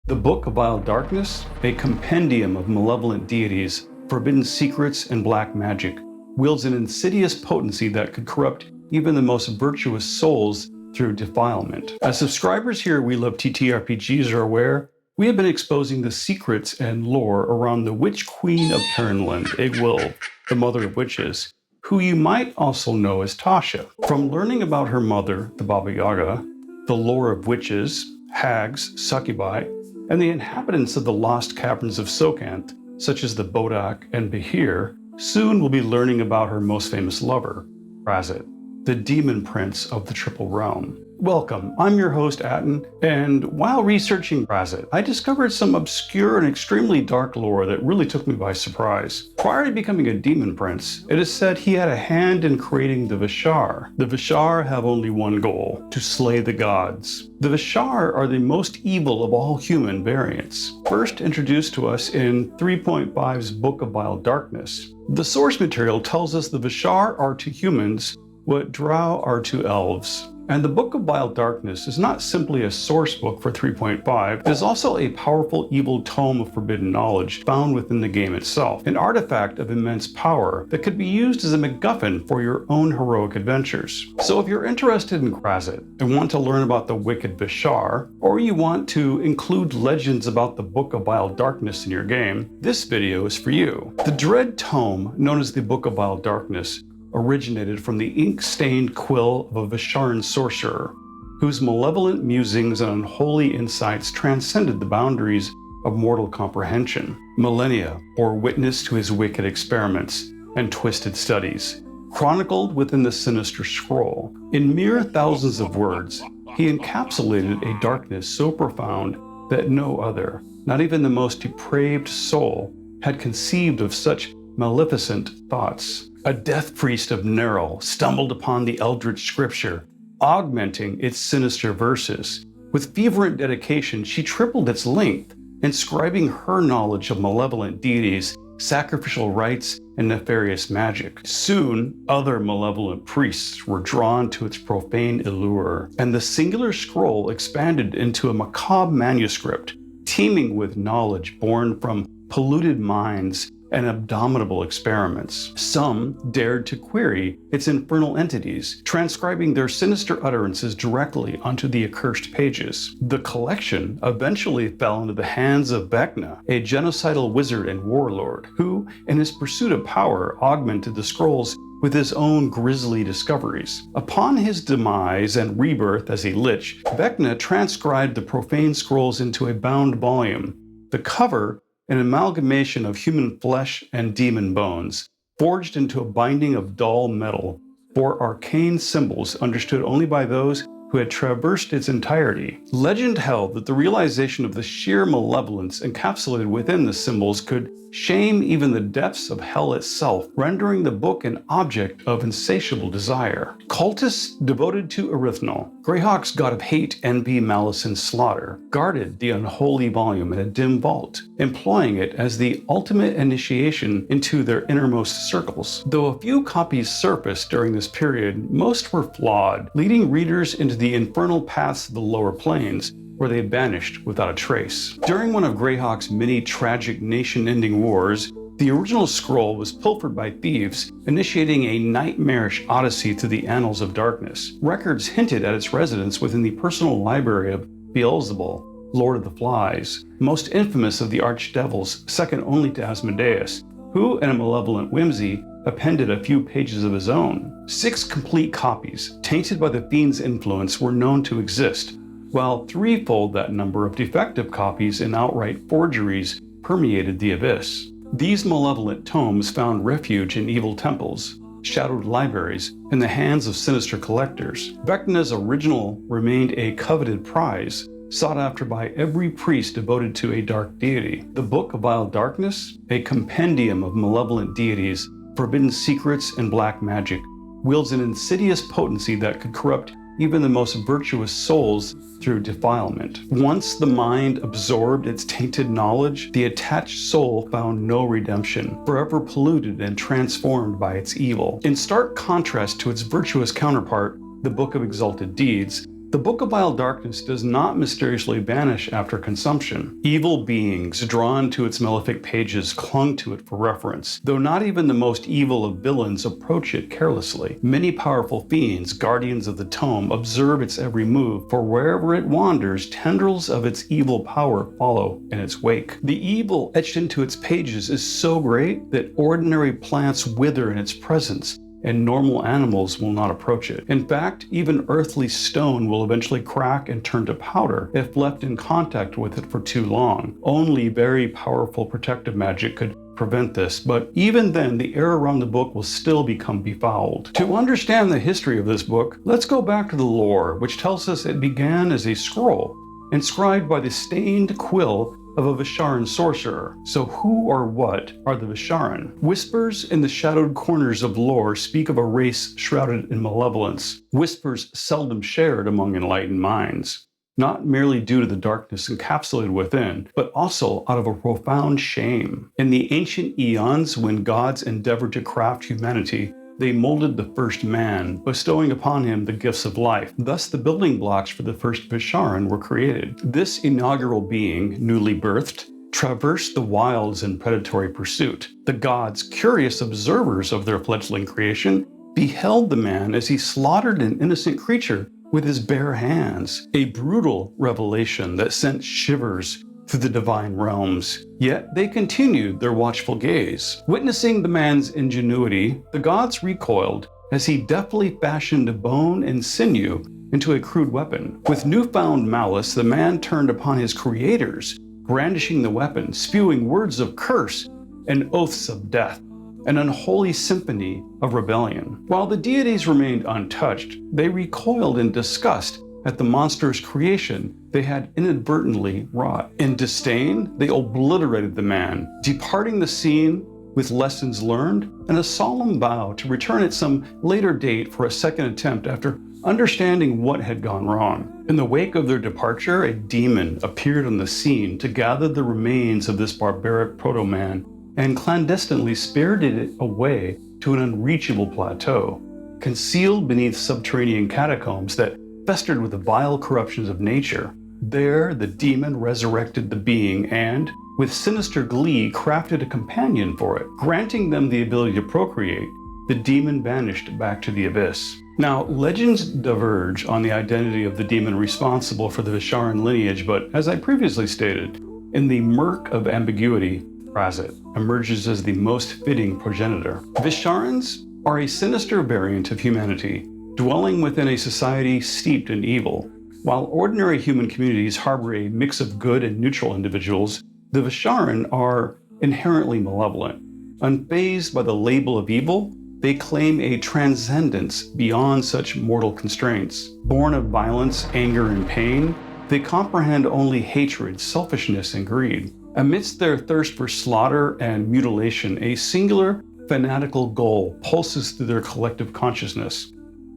The Book of Vile Darkness, a compendium of malevolent deities, forbidden secrets, and black magic, wields an insidious potency that could corrupt even the most virtuous souls through defilement. As subscribers here at We Love TTRPGs are aware, we have been exposing the secrets and lore around the Witch Queen of Pernland, Egwil, the mother of witches, who you might also know as Tasha. From learning about her mother, the Baba Yaga, the lore of witches, hags, succubi, and the inhabitants of the lost caverns of Sokanth, such as the Bodak and Behir, soon we'll be learning about her most famous lover, Razit, the demon prince of the Triple Realm. Welcome, I'm your host Atten, and while researching Razit, I discovered some obscure and extremely dark lore that really took me by surprise. Prior to becoming a demon prince, it is said he had a hand in creating the Vashar. The Vashar have only one goal: to slay the gods. The Vashar are the most evil of all human variants. First introduced to us in 3.5's Book of Vile Darkness, the source material tells us the Vashar are to humans what drow are to elves. And the Book of Vile Darkness is not simply a source book for 3.5, it is also a powerful evil tome of forbidden knowledge found within the game itself, an artifact of immense power that could be used as a MacGuffin for your own heroic adventures. So if you're interested in Razit and want to learn about the wicked Vashar, or you want to include legends about the Book of Vile Darkness in your game, this video is for you. The dread tome, known as the Book of Vile Darkness, originated from the ink-stained quill of a Visharin sorcerer, whose malevolent musings and unholy insights transcended the boundaries of mortal comprehension. Millennia bore witness to his wicked experiments and twisted studies, chronicled within the sinister scroll. In mere thousands of words, he encapsulated a darkness so profound that no other, not even the most depraved soul, had conceived of such maleficent thoughts. A death priest of Nerl stumbled upon the eldritch scripture, augmenting its sinister verses. With fervent dedication, she tripled its length, inscribing her knowledge of malevolent deities, sacrificial rites, and nefarious magic. Soon, other malevolent priests were drawn to its profane allure, and the singular scroll expanded into a macabre manuscript, teeming with knowledge born from polluted minds and abominable experiments. Some dared to query its infernal entities, transcribing their sinister utterances directly onto the accursed pages. The collection eventually fell into the hands of Vecna, a genocidal wizard and warlord, who, in his pursuit of power, augmented the scrolls with his own grisly discoveries. Upon his demise and rebirth as a lich, Vecna transcribed the profane scrolls into a bound volume. The cover, an amalgamation of human flesh and demon bones, forged into a binding of dull metal, bore arcane symbols understood only by those who had traversed its entirety. Legend held that the realization of the sheer malevolence encapsulated within the symbols could shame even the depths of hell itself, rendering the book an object of insatiable desire. Cultists devoted to Erythnal, Greyhawk's god of hate, envy, malice, and slaughter, guarded the unholy volume in a dim vault, employing it as the ultimate initiation into their innermost circles. Though a few copies surfaced during this period, most were flawed, leading readers into the infernal paths of the lower planes, where they vanished without a trace. During one of Greyhawk's many tragic nation-ending wars, the original scroll was pilfered by thieves, initiating a nightmarish odyssey through the annals of darkness. Records hinted at its residence within the personal library of Beelzebul, Lord of the Flies, most infamous of the archdevils, second only to Asmodeus, who, in a malevolent whimsy, appended a few pages of his own. 6 complete copies, tainted by the fiend's influence, were known to exist, while threefold that number of defective copies and outright forgeries permeated the abyss. These malevolent tomes found refuge in evil temples, shadowed libraries, in the hands of sinister collectors. Vecna's original remained a coveted prize, sought after by every priest devoted to a dark deity. The Book of Vile Darkness, a compendium of malevolent deities, forbidden secrets, and black magic, wields an insidious potency that could corrupt even the most virtuous souls through defilement. Once the mind absorbed its tainted knowledge, the attached soul found no redemption, forever polluted and transformed by its evil. In stark contrast to its virtuous counterpart, the Book of Exalted Deeds, The Book of Vile Darkness does not mysteriously vanish after consumption. Evil beings drawn to its malefic pages clung to it for reference, though not even the most evil of villains approach it carelessly. Many powerful fiends, guardians of the tome, observe its every move, for wherever it wanders, tendrils of its evil power follow in its wake. The evil etched into its pages is so great that ordinary plants wither in its presence, and normal animals will not approach it. In fact, even earthly stone will eventually crack and turn to powder if left in contact with it for too long. Only very powerful protective magic could prevent this, but even then, the air around the book will still become befouled. To understand the history of this book, let's go back to the lore, which tells us it began as a scroll, inscribed by the stained quill of a Visharin sorcerer. So who or what are the Visharin? Whispers in the shadowed corners of lore speak of a race shrouded in malevolence, whispers seldom shared among enlightened minds, not merely due to the darkness encapsulated within, but also out of a profound shame. In the ancient eons, when gods endeavored to craft humanity, they molded the first man, bestowing upon him the gifts of life. Thus, the building blocks for the first Visharin were created. This inaugural being, newly birthed, traversed the wilds in predatory pursuit. The gods, curious observers of their fledgling creation, beheld the man as he slaughtered an innocent creature with his bare hands, a brutal revelation that sent shivers through the divine realms. Yet they continued their watchful gaze. Witnessing the man's ingenuity, the gods recoiled as he deftly fashioned bone and sinew into a crude weapon. With newfound malice, the man turned upon his creators, brandishing the weapon, spewing words of curse and oaths of death, an unholy symphony of rebellion. While the deities remained untouched, they recoiled in disgust at the monster's creation they had inadvertently wrought. In disdain, they obliterated the man, departing the scene with lessons learned and a solemn vow to return at some later date for a second attempt after understanding what had gone wrong. In the wake of their departure, a demon appeared on the scene to gather the remains of this barbaric proto-man and clandestinely spirited it away to an unreachable plateau, concealed beneath subterranean catacombs that festered with the vile corruptions of nature. There, the demon resurrected the being and, with sinister glee, crafted a companion for it. Granting them the ability to procreate, the demon vanished back to the abyss. Now, legends diverge on the identity of the demon responsible for the Visharin lineage, but as I previously stated, in the murk of ambiguity, Razit emerges as the most fitting progenitor. Visharins are a sinister variant of humanity, dwelling within a society steeped in evil. While ordinary human communities harbor a mix of good and neutral individuals, the Visharin are inherently malevolent. Unfazed by the label of evil, they claim a transcendence beyond such mortal constraints. Born of violence, anger, and pain, they comprehend only hatred, selfishness, and greed. Amidst their thirst for slaughter and mutilation, a singular, fanatical goal pulses through their collective consciousness: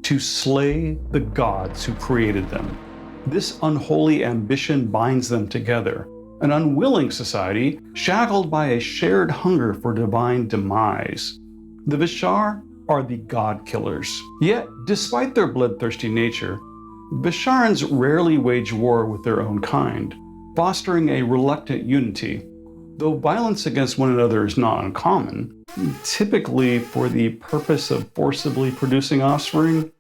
to slay the gods who created them. This unholy ambition binds them together, an unwilling society shackled by a shared hunger for divine demise. The Vashar are the god killers. Yet, despite their bloodthirsty nature, Visharins rarely wage war with their own kind, fostering a reluctant unity. Though violence against one another is not uncommon, typically for the purpose of forcibly producing offspring,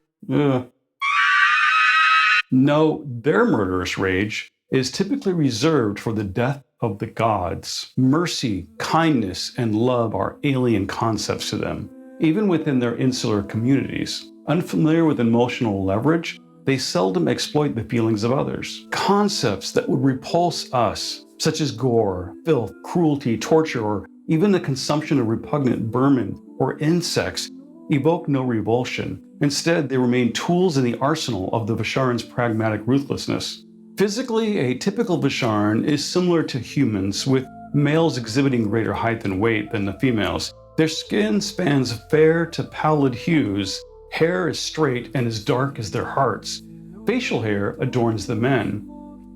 no, their murderous rage is typically reserved for the death of the gods. Mercy, kindness, and love are alien concepts to them, even within their insular communities. Unfamiliar with emotional leverage, they seldom exploit the feelings of others. Concepts that would repulse us, such as gore, filth, cruelty, torture, or even the consumption of repugnant vermin or insects, evoke no revulsion. Instead, they remain tools in the arsenal of the Visharin's pragmatic ruthlessness. Physically, a typical Visharin is similar to humans, with males exhibiting greater height and weight than the females. Their skin spans fair to pallid hues, hair is straight and as dark as their hearts. Facial hair adorns the men.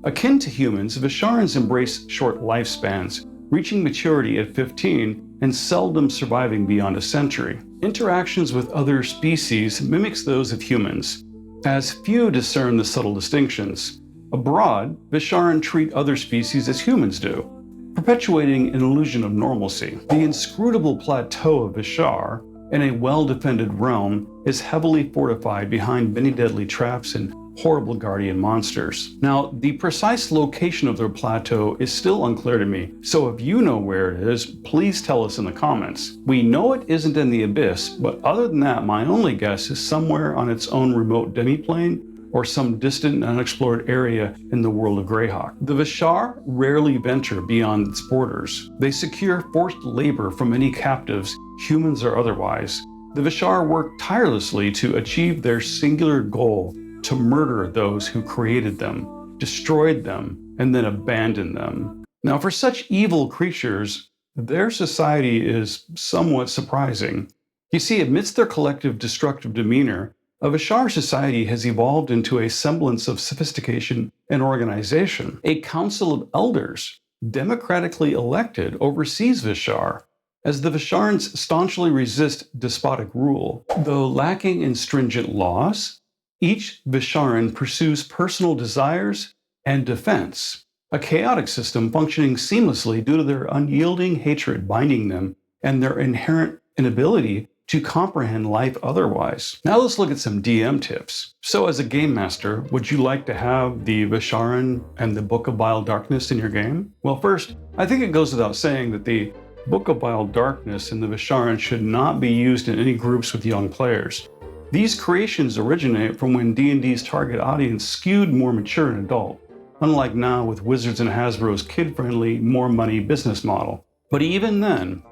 Akin to humans, Visharins embrace short lifespans, reaching maturity at 15 and seldom surviving beyond a century. Interactions with other species mimics those of humans. as few discern the subtle distinctions. Abroad, Visharin treat other species as humans do, perpetuating an illusion of normalcy. The inscrutable plateau of Vashar, in a well-defended realm, is heavily fortified behind many deadly traps and horrible guardian monsters. Now, the precise location of their plateau is still unclear to me, so if you know where it is, please tell us in the comments. We know it isn't in the abyss, but other than that, my only guess is somewhere on its own remote demiplane or some distant and unexplored area in the world of Greyhawk. The Vashar rarely venture beyond its borders. They secure forced labor from any captives, humans or otherwise. The Vashar work tirelessly to achieve their singular goal: to murder those who created them, destroyed them, and then abandoned them. Now, for such evil creatures, their society is somewhat surprising. You see, amidst their collective destructive demeanor, a Vashar society has evolved into a semblance of sophistication and organization. A council of elders, democratically elected, oversees Vashar, as the Visharins staunchly resist despotic rule. Though lacking in stringent laws, each Visharin pursues personal desires and defense, a chaotic system functioning seamlessly due to their unyielding hatred binding them and their inherent inability to comprehend life otherwise. Now let's look at some DM tips. So as a game master, would you like to have the Visharin and the Book of Vile Darkness in your game? Well, first, I think it goes without saying that the Book of Vile Darkness and the Visharin should not be used in any groups with young players. These creations originate from when D&D's target audience skewed more mature and adult, unlike now with Wizards and Hasbro's kid-friendly, more money business model. But even then,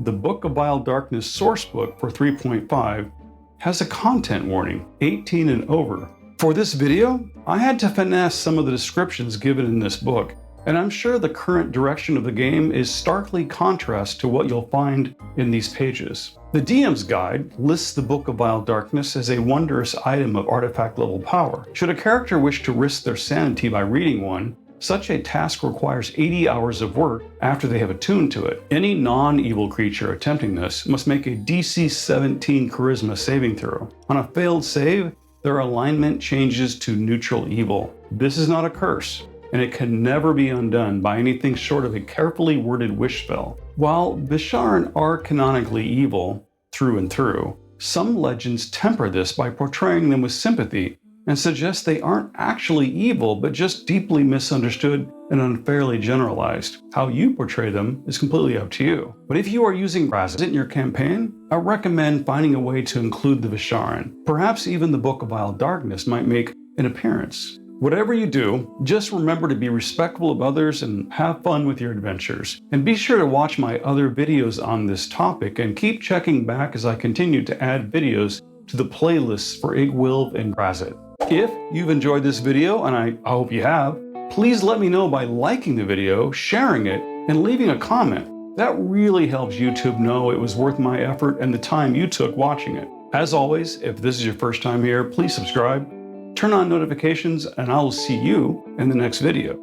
the Book of Vile Darkness sourcebook for 3.5 has a content warning, 18 and over. For this video, I had to finesse some of the descriptions given in this book, and I'm sure the current direction of the game is starkly contrast to what you'll find in these pages. The DM's guide lists the Book of Vile Darkness as a wondrous item of artifact level power. Should a character wish to risk their sanity by reading one, such a task requires 80 hours of work after they have attuned to it. Any non-evil creature attempting this must make a DC 17 Charisma saving throw. On a failed save, their alignment changes to neutral evil. This is not a curse, and it can never be undone by anything short of a carefully worded wish spell. While Visharin are canonically evil through and through, some legends temper this by portraying them with sympathy and suggest they aren't actually evil, but just deeply misunderstood and unfairly generalized. How you portray them is completely up to you. But if you are using Razit in your campaign, I recommend finding a way to include the Visharin. Perhaps even the Book of Vile Darkness might make an appearance. Whatever you do, just remember to be respectful of others and have fun with your adventures. And be sure to watch my other videos on this topic and keep checking back as I continue to add videos to the playlists for Igwilv and Razit. If you've enjoyed this video, and I hope you have, please let me know by liking the video, sharing it, and leaving a comment. That really helps YouTube know it was worth my effort and the time you took watching it. As always, if this is your first time here, please subscribe, turn on notifications, and I will see you in the next video.